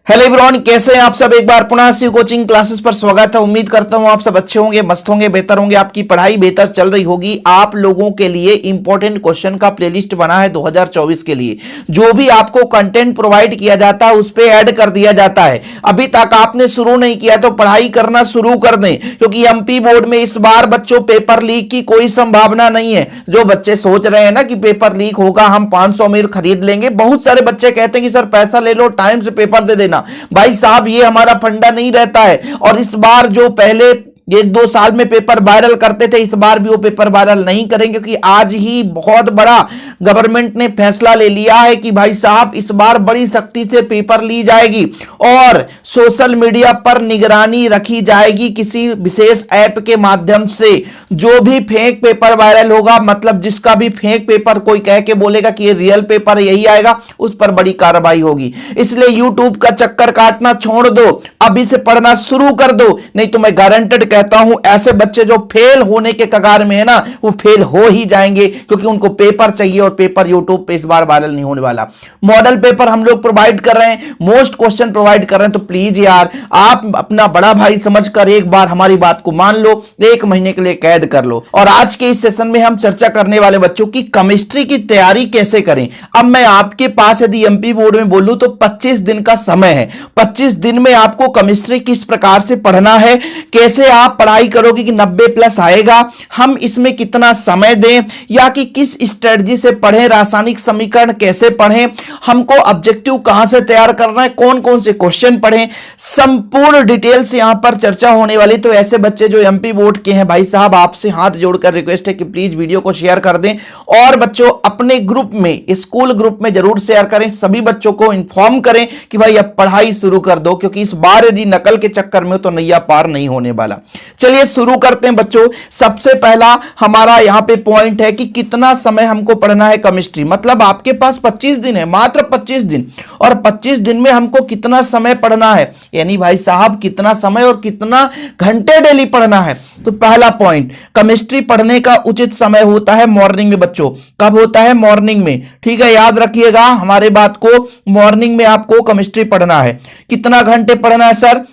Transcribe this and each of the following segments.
Hello everyone, कैसे हैं आप सब। एक बार पुनः शिव कोचिंग क्लासेस पर स्वागत है। उम्मीद करता हूं आप सब अच्छे होंगे, मस्त होंगे, बेहतर होंगे, आपकी पढ़ाई बेहतर चल रही होगी। आप लोगों के लिए इंपॉर्टेंट क्वेश्चन का प्लेलिस्ट बना है 2024 के लिए। जो भी आपको कंटेंट प्रोवाइड किया जाता है उस पर ऐड कर दिया जाता है। अभी तक आपने शुरू नहीं किया तो पढ़ाई करना शुरू कर दें, क्योंकि एमपी बोर्ड में इस बार बच्चों पेपर लीक की कोई संभावना नहीं है। जो बच्चे सोच रहे हैं ना कि पेपर लीक होगा, हम 500 में खरीद लेंगे, बहुत सारे बच्चे कहते हैं कि सर पैसा ले लो, टाइम से पेपर दे देना। भाई साहब, ये हमारा फंडा नहीं रहता है। और इस बार जो पहले 1-2 साल में पेपर वायरल करते थे, इस बार भी वो पेपर वायरल नहीं करेंगे, क्योंकि आज ही बहुत बड़ा गवर्नमेंट ने फैसला ले लिया है कि भाई साहब इस बार बड़ी सख्ती से पेपर ली जाएगी और सोशल मीडिया पर निगरानी रखी जाएगी किसी विशेष ऐप के माध्यम से। जो भी फेक पेपर वायरल होगा, मतलब जिसका भी फेक पेपर कोई कह के बोलेगा कि ये रियल पेपर यही आएगा, उस पर बड़ी कार्रवाई होगी। इसलिए यूट्यूब का चक्कर काटना छोड़ दो, अभी से पढ़ना शुरू कर दो, नहीं तो मैं गारंटेड कहता हूं ऐसे बच्चे जो फेल होने के कगार में है ना, वो फेल हो ही जाएंगे, क्योंकि उनको पेपर चाहिए और पेपर यूट्यूब पे इस बार वायरल नहीं होने वाला। मॉडल पेपर हम लोग प्रोवाइड कर रहे हैं, मोस्ट क्वेश्चन प्रोवाइड कर रहे हैं। तो प्लीज यार, आप अपना बड़ा भाई समझकर एक बार हमारी बात को मान लो, 1 महीने के लिए कैद कर लो। और आज के इस सेशन में हम चर्चा करने वाले बच्चों की केमिस्ट्री की तैयारी कैसे करें। अब मैं आपके पास यदि एमपी बोर्ड में बोलूं तो 25 दिन का समय है। 25 दिन में आपको केमिस्ट्री किस प्रकार से पढ़ना है, कैसे आप पढ़ाई करोगे कि 90+ आएगा, हम इसमें कितना समय दें, या कि किस स्ट्रेटजी से पढ़ें, रासायनिक समीकरण कैसे पढ़ें, हमको ऑब्जेक्टिव कहां से तैयार करना है, कौन कौन से क्वेश्चन पढ़ें, संपूर्ण डिटेल्स यहां पर चर्चा होने वाली। तो ऐसे बच्चे जो एमपी बोर्ड के हैं, भाई साहब आपसे हाथ जोड़कर रिक्वेस्ट है कि प्लीज वीडियो को शेयर कर दें और बच्चों अपने ग्रुप में, स्कूल ग्रुप में जरूर शेयर करें। सभी बच्चों को इंफॉर्म करें कि भाई अब पढ़ाई शुरू कर दो, क्योंकि इस बार यदि नकल के चक्कर में तो नैया पार नहीं होने वाला। चलिए शुरू करते हैं बच्चों। सबसे पहला हमारा यहां पे पॉइंट है कि कितना समय हमको पढ़ना है केमिस्ट्री। मतलब आपके पास 25 दिन है, मात्र 25 दिन, और 25 दिन में हमको कितना समय पढ़ना है, यानी भाई साहब कितना समय और कितना घंटे डेली पढ़ना है। तो पहला पॉइंट, केमिस्ट्री पढ़ने का उचित समय होता है मॉर्निंग में बच्चों। कब होता है? मॉर्निंग में। ठीक है, याद रखिएगा हमारे बात को, मॉर्निंग में आपको केमिस्ट्री पढ़ना है। कितना घंटे पढ़ना है सर?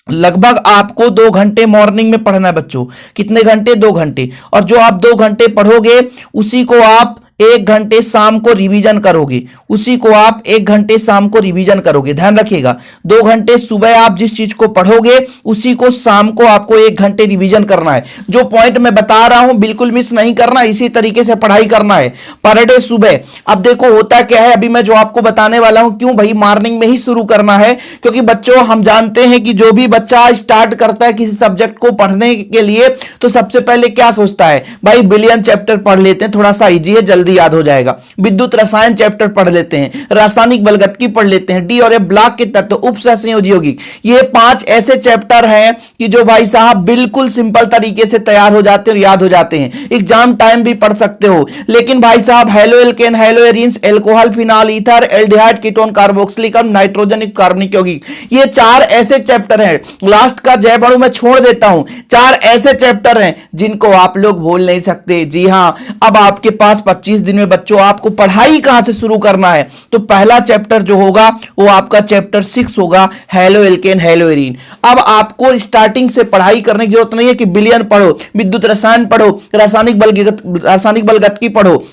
लगभग आपको 2 घंटे मॉर्निंग में पढ़ना है बच्चों। कितने घंटे? 2 घंटे। और जो आप 2 घंटे पढ़ोगे उसी को आप 1 घंटे शाम को रिवीजन करोगे, उसी को आप 1 घंटे शाम को रिवीजन करोगे। ध्यान रखिएगा, 2 घंटे सुबह आप जिस चीज को पढ़ोगे उसी को शाम को आपको 1 घंटे रिवीजन करना है। जो पॉइंट मैं बता रहा हूं बिल्कुल मिस नहीं करना, इसी तरीके से पढ़ाई करना है पर डे सुबह। अब देखो होता क्या है, अभी मैं जो आपको बताने वाला हूं, क्यों भाई मॉर्निंग में ही शुरू करना है, क्योंकि बच्चों हम जानते हैं कि जो भी बच्चा स्टार्ट करता है किसी सब्जेक्ट को पढ़ने के लिए तो सबसे पहले क्या सोचता है, भाई बिलियन चैप्टर पढ़ लेते हैं, थोड़ा सा इजी है, जल्दी याद हो जाएगा। विद्युत रसायन चैप्टर पढ़ लेते हैं, रासायनिक बलगतकी पढ़ लेते हैं, डी और ए ब्लॉक के तत्व, उपसंयोजी यौगिक। ये 5 ऐसे चैप्टर हैं कि जो भाई साहब बिल्कुल सिंपल तरीके से तैयार हो जाते हैं और याद हो जाते हैं। एग्जाम टाइम भी पढ़ सकते हो। लेकिन भाई साहब halo alkane, hello arenes, alcohol, phenol, ether, aldehyde, ketone, carboxylic अम्ल, नाइट्रोजन युक्त कार्बनिक यौगिक, ये 4 ऐसे चैप्टर हैं। लास्ट का जैव अणु मैं छोड़ देता हूं। 4 ऐसे चैप्टर हैं जिनको आप लोग भूल नहीं सकते। जी हां, अब आपके पास 25 दिन में बच्चों आपको पढ़ाई कहां से शुरू करना है, तो पहला चैप्टर जो होगा वो आपका चैप्टर 6 होगा, हेलो एल्केन, हेलो एरीन। अब आपको स्टार्टिंग से पढ़ाई करने की जरूरत नहीं है कि बिलियन पढ़ो, विद्युत रसायन पढ़ो, रासायनिक बलगतकी पढ़ो।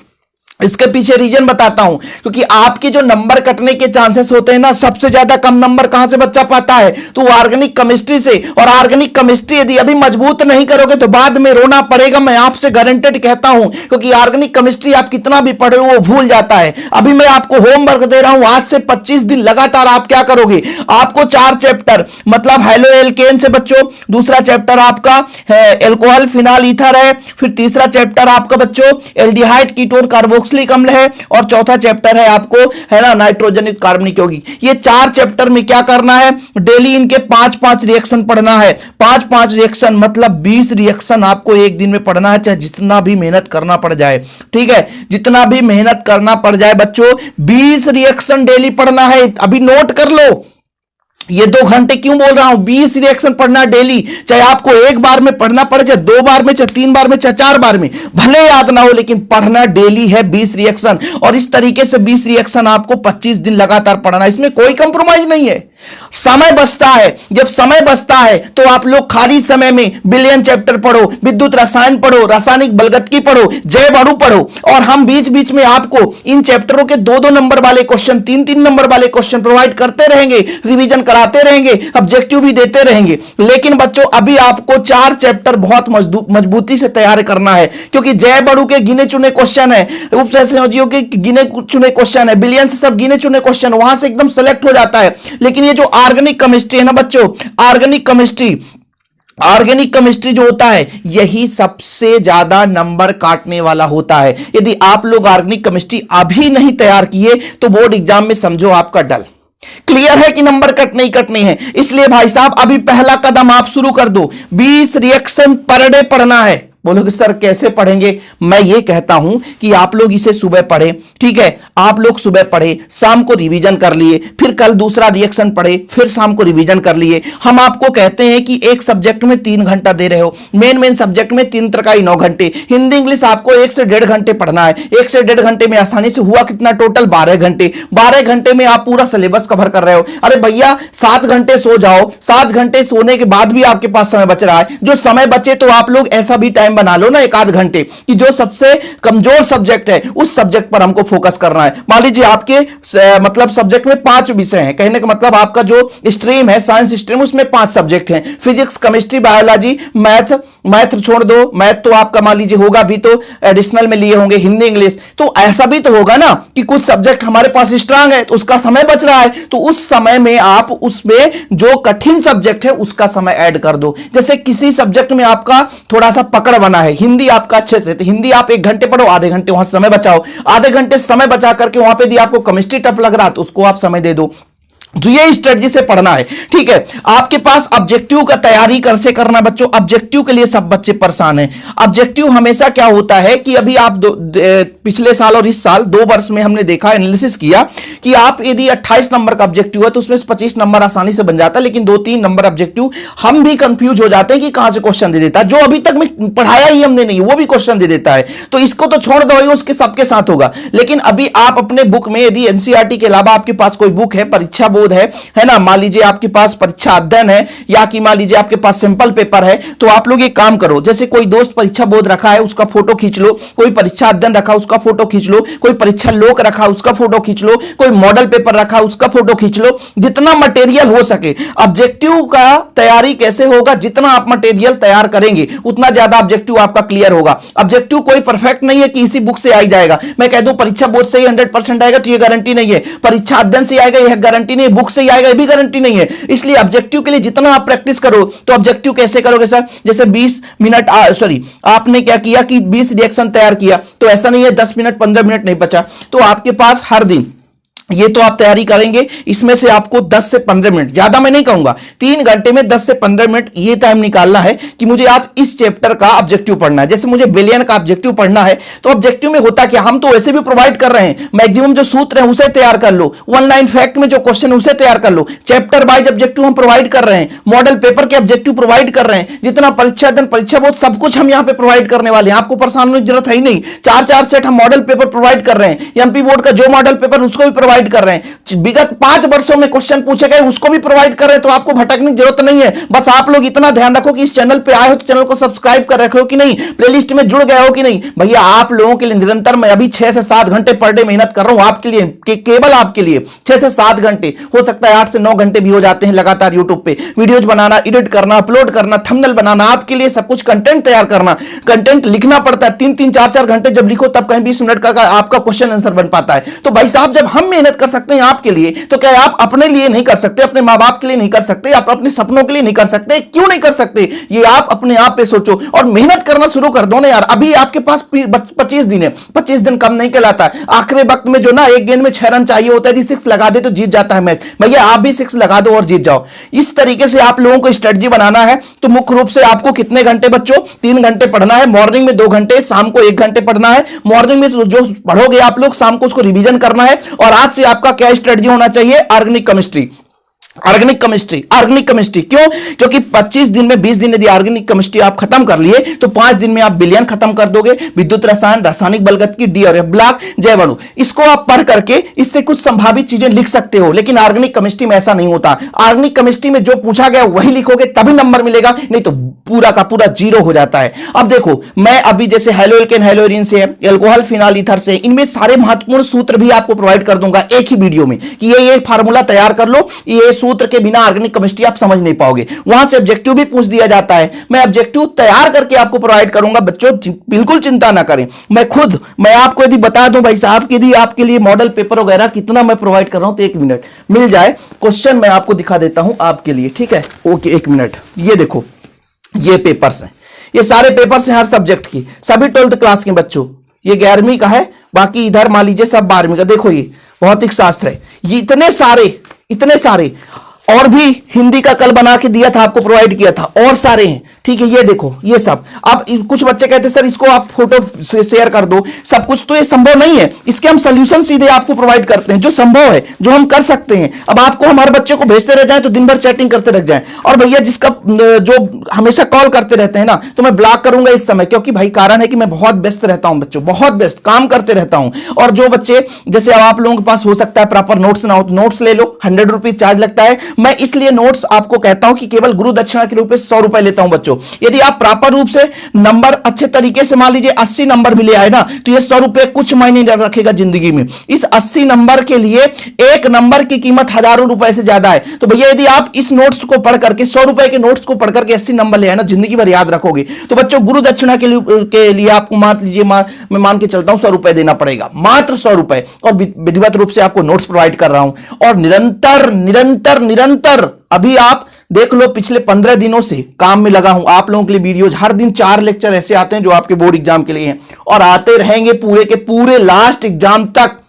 इसके पीछे रीजन बताता हूं, क्योंकि आपके जो नंबर कटने के चांसेस होते हैं ना, सबसे ज्यादा कम नंबर कहां से बच्चा पाता है, तो ऑर्गेनिक केमिस्ट्री से। और ऑर्गेनिक केमिस्ट्री यदि अभी मजबूत नहीं करोगे तो बाद में रोना पड़ेगा, मैं आपसे गारंटेड कहता हूं, क्योंकि ऑर्गेनिक केमिस्ट्री आप कितना भी पढ़ो वो भूल जाता है। अभी मैं आपको होमवर्क दे रहा हूं, आज से 25 दिन लगातार आप क्या करोगे, आपको 4 चैप्टर, मतलब हेलो एल्केन से बच्चों, दूसरा चैप्टर आपका एल्कोहल, फिनॉल, ईथर है, फिर तीसरा चैप्टर आपका बच्चों एल्डिहाइड, कीटोन, कार्बोक्सिलिक अम्ल है, और चौथा चैप्टर है आपको, है ना, नाइट्रोजन युक्त कार्बनिक यौगिक। ये 4 चैप्टर में क्या करना है, डेली इनके 5-5 रिएक्शन पढ़ना है। 5-5 रिएक्शन मतलब 20 रिएक्शन आपको एक दिन में पढ़ना है, चाहे जितना भी मेहनत करना पड़ जाए। ठीक है, जितना भी मेहनत करना पड़ जाए बच्चों, 20 रिएक्शन डेली पढ़ना है। अभी नोट कर लो, ये 2 घंटे क्यों बोल रहा हूं, 20 रिएक्शन पढ़ना डेली, चाहे आपको 1 बार में पढ़ना पड़े, चाहे 2 बार में, चाहे 3 बार में, चाहे 4 बार में, भले याद ना हो, लेकिन पढ़ना डेली है 20 रिएक्शन। और इस तरीके से 20 रिएक्शन आपको 25 दिन लगातार पढ़ना, इसमें कोई कंप्रोमाइज नहीं है। समय बचता है, जब समय बचता है तो आप लोग खाली समय में बिलियन चैप्टर पढ़ो, विद्युत रसायन पढ़ो, रासायनिक बलगतकी पढ़ो, जैव अणु पढ़ो, और हम बीच बीच में आपको इन चैप्टरों के 2-2 नंबर वाले क्वेश्चन, 3-3 नंबर वाले क्वेश्चन प्रोवाइड करते रहेंगे, रिवीजन कराते रहेंगे, ऑब्जेक्टिव भी देते रहेंगे। लेकिन बच्चों अभी आपको 4 चैप्टर बहुत मजबूती से तैयार करना है, क्योंकि जैव अणु के गिने चुने क्वेश्चन है, उप संयोजियों के गिने चुने क्वेश्चन है, बिलियन से सब गिने चुने क्वेश्चन वहां से एकदम सेलेक्ट हो जाता है। लेकिन ये जो ऑर्गेनिक केमिस्ट्री है ना बच्चों, ऑर्गेनिक केमिस्ट्री जो होता है यही सबसे ज्यादा नंबर काटने वाला होता है। यदि आप लोग ऑर्गेनिक केमिस्ट्री अभी नहीं तैयार किए तो बोर्ड एग्जाम में समझो आपका डल। क्लियर है कि नंबर कट नहीं कटने हैं। इसलिए भाई साहब अभी पहला कदम आप शुरू कर दो, 20 रिएक्शन पर डे पढ़ना है। बोलोगे सर कैसे पढ़ेंगे? मैं ये कहता हूं कि आप लोग इसे सुबह पढ़े, ठीक है, आप लोग सुबह पढ़े, शाम को रिवीजन कर लिए, फिर कल दूसरा रिएक्शन पढ़े, फिर शाम को रिवीजन कर लिए। हम आपको कहते हैं कि एक सब्जेक्ट में 3 घंटा दे रहे हो, मेन सब्जेक्ट में 3 तरह 9 घंटे, हिंदी इंग्लिश आपको 1 से 1.5 घंटे पढ़ना है। 1 से 1.5 घंटे में आसानी से हुआ कितना टोटल 12 घंटे। 12 घंटे में आप पूरा सिलेबस कवर कर रहे हो। अरे भैया 7 घंटे सो जाओ, 7 घंटे सोने के बाद भी आपके पास समय बच रहा है। जो समय बचे तो आप लोग ऐसा भी टाइम बना लो ना 1-8 घंटे कि जो सबसे कमजोर सब्जेक्ट है उस सब्जेक्ट पर हमको फोकस करना है। मान लीजिए आपके मतलब सब्जेक्ट में 5 विषय हैं, कहने का मतलब आपका जो स्ट्रीम है साइंस स्ट्रीम उसमें 5 सब्जेक्ट हैं, फिजिक्स केमिस्ट्री बायोलॉजी मैथ छोड़ दो, मैथ तो आपका मान लीजिए होगा भी तो एडिशनल में लिए होंगे, हिंदी इंग्लिश, तो ऐसा भी तो होगा ना कि कुछ सब्जेक्ट हमारे पास स्ट्रांग है तो उसका समय बच रहा है, तो उस समय में आप उसमें जो कठिन सब्जेक्ट है उसका समय ऐड कर दो। जैसे किसी सब्जेक्ट में आपका थोड़ा सा पकड़ बना है, हिंदी आपका अच्छे से, तो हिंदी आप 1 घंटे पढ़ो, आधे घंटे वहां समय बचाओ, आधे घंटे समय बचा करके वहां पे यदि आपको केमिस्ट्री टफ लग रहा तो उसको आप समय दे दो। तो ये स्ट्रेटजी से पढ़ना है, ठीक है। आपके पास ऑब्जेक्टिव का तैयारी कैसे करना बच्चों? ऑब्जेक्टिव के लिए सब बच्चे परेशान हैं। ऑब्जेक्टिव हमेशा क्या होता है कि अभी आप पिछले साल और इस साल 2 वर्ष में हमने देखा, एनालिसिस किया कि आप यदि 28 नंबर का ऑब्जेक्टिव है तो उसमें 25 नंबर आसानी से बन जाता है, लेकिन 2-3 नंबर ऑब्जेक्टिव हम भी कंफ्यूज हो जाते हैं कि कहां से क्वेश्चन दे देता है, जो अभी तक में पढ़ाया ही हमने नहीं वो भी क्वेश्चन दे देता है। तो इसको तो छोड़ दो, उसके सबके साथ होगा। लेकिन अभी आप अपने बुक में यदि एनसीईआरटी के अलावा आपके पास कोई बुक है, परीक्षा है ना, मान लीजिए आपके पास परीक्षा अध्ययन है या कि मान लीजिए आपके पास सिंपल पेपर है, तो आप लोग एक काम करो, जैसे कोई दोस्त परीक्षा बोध रखा है उसका फोटो खींच लो, कोई परीक्षा अध्ययन रखा उसका फोटो खींच लो, कोई परीक्षा लोक रखा उसका फोटो खींच लो, कोई मॉडल पेपर रखा उसका फोटो खींच लो, जितना मटेरियल हो सके। ऑब्जेक्टिव का तैयारी कैसे होगा? जितना आप मटेरियल तैयार करेंगे उतना ज्यादा ऑब्जेक्टिव आपका क्लियर होगा। ऑब्जेक्टिव कोई परफेक्ट नहीं है कि इसी बुक से आई जाएगा। मैं कह दूं परीक्षा बोध से ही 100% आएगा तो ये गारंटी नहीं है, परीक्षा अध्ययन से आएगा यह गारंटी नहीं है, बुक से ही आएगा ये भी गारंटी नहीं है। इसलिए ऑब्जेक्टिव के लिए जितना आप प्रैक्टिस करो, तो ऑब्जेक्टिव कैसे करोगे सर? जैसे 20 मिनट आपने क्या किया कि 20 रिएक्शन तैयार किया, तो ऐसा नहीं है 10 मिनट 15 मिनट नहीं बचा, तो आपके पास हर दिन ये तो आप तैयारी करेंगे, इसमें से आपको 10 से 15 मिनट, ज्यादा मैं नहीं कहूंगा, 3 घंटे में 10 से 15 मिनट ये टाइम निकालना है कि मुझे आज इस चैप्टर का ऑब्जेक्टिव पढ़ना है। जैसे मुझे बिलियन का ऑब्जेक्टिव पढ़ना है, तो ऑब्जेक्टिव में होता क्या, हम तो वैसे भी प्रोवाइड कर रहे हैं, मैक्सिमम जो सूत्र है उसे तैयार कर लो, 1 लाइन फैक्ट में जो क्वेश्चन है उसे तैयार कर लो, चैप्टर वाइज ऑब्जेक्टिव हम प्रोवाइड कर रहे हैं, मॉडल पेपर के ऑब्जेक्टिव प्रोवाइड कर रहे हैं, जितना परीक्षा दिन परीक्षा बहुत सब कुछ हम यहां पे प्रोवाइड करने वाले हैं, आपको परेशान होने की जरूरत है ही नहीं। 4-4 सेट हम मॉडल पेपर प्रोवाइड कर रहे हैं, एमपी बोर्ड का जो मॉडल पेपर उसको भी प्रोवाइड कर रहे हैं, विगत 5 वर्षों में क्वेश्चन पूछे गए उसको भी प्रोवाइड कर रहे हैं, तो आपको भटकने की जरूरत नहीं है। बस आप लोग इतना ध्यान रखो कि इस चैनल पे आए हो तो चैनल को सब्सक्राइब कर रखे हो कि नहीं, प्लेलिस्ट में जुड़ गए हो कि नहीं। भैया आप लोगों के लिए निरंतर मैं अभी 6 से 7 घंटे पर डे मेहनत कर रहा हूं आपके लिए, केवल आपके लिए 6 से 7 घंटे, हो सकता है 8 से 9 घंटे भी हो जाते हैं लगातार यूट्यूब पे वीडियोज बनाना, एडिट करना, अपलोड करना, थंबनेल बनाना, आपके लिए सब कुछ कंटेंट तैयार करना, कंटेंट लिखना पड़ता है, 3-3 4-4 घंटे जब लिखो तब कहीं 20 मिनट का आपका क्वेश्चन आंसर बन पाता है। तो भाई साहब जब हम मेहनत कर सकते हैं आपके लिए, तो क्या आप अपने लिए नहीं कर सकते, अपने मां बाप के लिए नहीं कर सकते, आप अपने सपनों के लिए नहीं कर सकते? क्यों नहीं कर सकते? ये आप अपने आप पे सोचो और मेहनत करना शुरू कर दो ना यार। अभी आपके पास 25 दिन है, 25 दिन कम नहीं कहलाता है। आखिरी वक्त में जो ना एक गेंद में 6 रन चाहिए होता है, 6 लगा दे तो जीत जाता है मैच। भैया आप भी 6 लगा दो और जीत जाओ। इस तरीके से आप लोगों को स्ट्रेटजी बनाना है। तो मुख्य रूप से आपको कितने घंटे बच्चों? 3 घंटे पढ़ना है, मॉर्निंग में 2 घंटे, शाम को 1 घंटे पढ़ना है। मॉर्निंग में जो पढ़ोगे आप लोग शाम को उसको रिवीजन करना है। और आज से आपका क्या स्ट्रेटजी होना चाहिए? Organic chemistry. ऑर्गेनिक केमिस्ट्री क्यों? क्योंकि 25 दिन में 20 दिन यदि ऑर्गेनिक केमिस्ट्री आप खत्म कर लिए तो 5 दिन में आप बिलियन खत्म कर दोगे। विद्युत रसायन, रासायनिक बलगतिकी, डी और एफ ब्लॉक, जैवाणु, इसको आप पढ़ करके इससे कुछ संभावित चीजें लिख सकते हो। लेकिन ऑर्गेनिक केमिस्ट्री में ऐसा नहीं होता। ऑर्गेनिक केमिस्ट्री में जो पूछा गया वही लिखोगे तभी नंबर मिलेगा, नहीं तो पूरा का पूरा जीरो हो जाता है। अब देखो, मैं अभी जैसे हेलोएल्केन हेलोइरिन से, एल्कोहल फिनॉल ईथर से, इनमें सारे महत्वपूर्ण सूत्र भी आपको प्रोवाइड कर दूंगा एक ही वीडियो में कि ये फार्मूला तैयार कर लो, ये सूत्र के बिना ऑर्गेनिक केमिस्ट्री आप समझ नहीं पाओगे। वहां से ऑब्जेक्टिव भी पूछ दिया जाता है, मैं ऑब्जेक्टिव तैयार करके आपको प्रोवाइड करूंगा। बच्चों बिल्कुल चिंता ना करें, मैं आपको यदि बता दूं भाई साहब कि यदि आपके लिए मॉडल पेपर वगैरह कितना मैं प्रोवाइड कर रहा हूं तो 1 मिनट मिल जाए। क्वेश्चन मैं आपको दिखा देता हूं आपके लिए, ठीक है? Okay, 1 minute. ये देखो, ये पेपर्स हैं, ये सारे पेपर्स हैं हर सब्जेक्ट की, सभी 12th क्लास के बच्चों। ये 11वीं का है, बाकी इधर मान लीजिए सब 12वीं का। देखो, ये भौतिक शास्त्र है, ये इतने सारे और भी हिंदी का कल बना के दिया था, आपको प्रोवाइड किया था, और सारे हैं, ठीक है? ये देखो, ये सब। अब कुछ बच्चे कहते हैं सर इसको आप फोटो शेयर कर दो, सब कुछ तो ये संभव नहीं है। इसके हम सोल्यूशन सीधे आपको प्रोवाइड करते हैं, जो संभव है, जो हम कर सकते हैं। अब आपको हमारे बच्चे को भेजते रह जाए तो दिन भर चैटिंग करते रह जाए, और भैया जिसका जो हमेशा कॉल करते रहते हैं ना, तो मैं ब्लॉक करूंगा इस समय, क्योंकि भाई कारण है कि मैं बहुत व्यस्त रहता हूं बच्चों, बहुत व्यस्त काम करते रहता हूं। और जो बच्चे जैसे अब आप लोगों के पास हो सकता है प्रॉपर नोट्स ना हो तो नोट्स ले लो, 100 रुपीज चार्ज लगता है। मैं इसलिए नोट्स आपको कहता हूं कि केवल गुरु दक्षिणा के रूप में 100 रुपए लेता हूं बच्चों। यदि आप प्रॉपर रूप से नंबर अच्छे तरीके से मान लीजिए 80 नंबर भी ले आए ना, तो ये 100 रुपए कुछ मायने रखेगा जिंदगी में। इस 80 नंबर के लिए एक नंबर की कीमत हजारों रुपए से ज्यादा है। तो भैया यदि आप इस नोट्स को पढ़ करके 100 रुपए के नोट्स को पढ़ करके 80 नंबर ले आए ना, जिंदगी भर याद रखोगे। तो बच्चों गुरु दक्षिणा के लिए आपको मान लीजिए मैं मान के चलता हूं 100 रुपए देना पड़ेगा, मात्र 100 रुपए, और विधिवत रूप से आपको नोट्स प्रोवाइड कर रहा हूं। और निरंतर अभी आप देख लो, पिछले 15 दिनों से काम में लगा हूं आप लोगों के लिए। वीडियोज हर दिन 4 लेक्चर ऐसे आते हैं जो आपके बोर्ड एग्जाम के लिए हैं, और आते रहेंगे पूरे के पूरे लास्ट एग्जाम तक।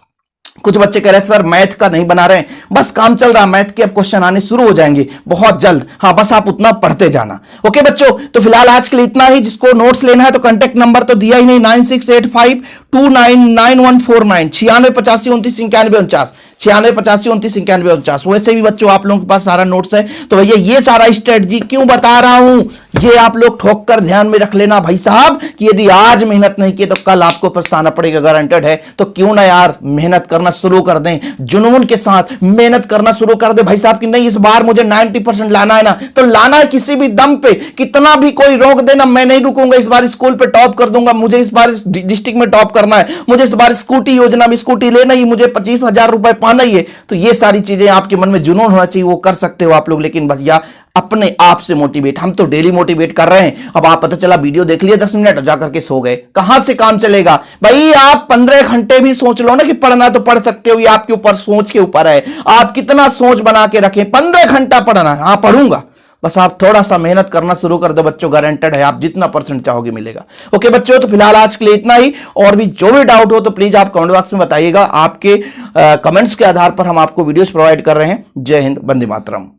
कुछ बच्चे कह रहे थे सर मैथ का नहीं बना रहे हैं, बस काम चल रहा है, मैथ के अब क्वेश्चन आने शुरू हो जाएंगे बहुत जल्द। हाँ, बस आप उतना पढ़ते जाना। ओके बच्चों, तो फिलहाल आज के लिए इतना ही। जिसको नोट्स लेना है तो कांटेक्ट नंबर तो दिया ही नहीं, 9685299149, 9685299149, 9685299149। वैसे भी बच्चों आप लोगों के पास सारा नोट्स है, तो भैया ये सारा स्ट्रेटजी क्यों बता रहा हूं, ये आप लोग ठोक कर ध्यान में रख लेना भाई साहब, कि यदि आज मेहनत नहीं की तो कल आपको पछताना पड़ेगा, गारंटेड है। तो क्यों ना यार मेहनत करना शुरू कर दें, जुनून के साथ मेहनत करना शुरू कर दे भाई साहब, कि नहीं इस बार मुझे 90% लाना है ना, तो लाना है किसी भी दम पे, कितना भी कोई रोक देना, मैं नहीं रुकूंगा। इस बार स्कूल पे टॉप कर दूंगा, मुझे इस बार डिस्ट्रिक्ट में टॉप करना है, मुझे इस बार स्कूटी योजना में स्कूटी लेना ही, मुझे 25,000 रुपए पाना ही है। तो ये सारी चीजें आपके मन में जुनून होना चाहिए, वो कर सकते हो आप लोग। लेकिन भैया अपने आप से मोटिवेट, हम तो डेली मोटिवेट कर रहे हैं। अब आप पता चला वीडियो देख लिया 10 मिनट जाकर के सो गए, कहां से काम चलेगा भाई? आप 15 घंटे भी सोच लो ना कि पढ़ना, तो पढ़ सकते हो, ये आपके ऊपर, सोच के ऊपर है, आप कितना सोच बना के रखें। 15 घंटा पढ़ना, हाँ पढ़ूंगा, बस आप थोड़ा सा मेहनत करना शुरू कर दो बच्चों, गारंटेड है आप जितना % चाहोगे मिलेगा। ओके बच्चों, तो फिलहाल आज के लिए इतना ही। और भी जो भी डाउट हो तो प्लीज आप कमेंट बॉक्स में बताइएगा, आपके कमेंट्स के आधार पर हम आपको वीडियोस प्रोवाइड कर रहे हैं। जय हिंद, वंदे मातरम।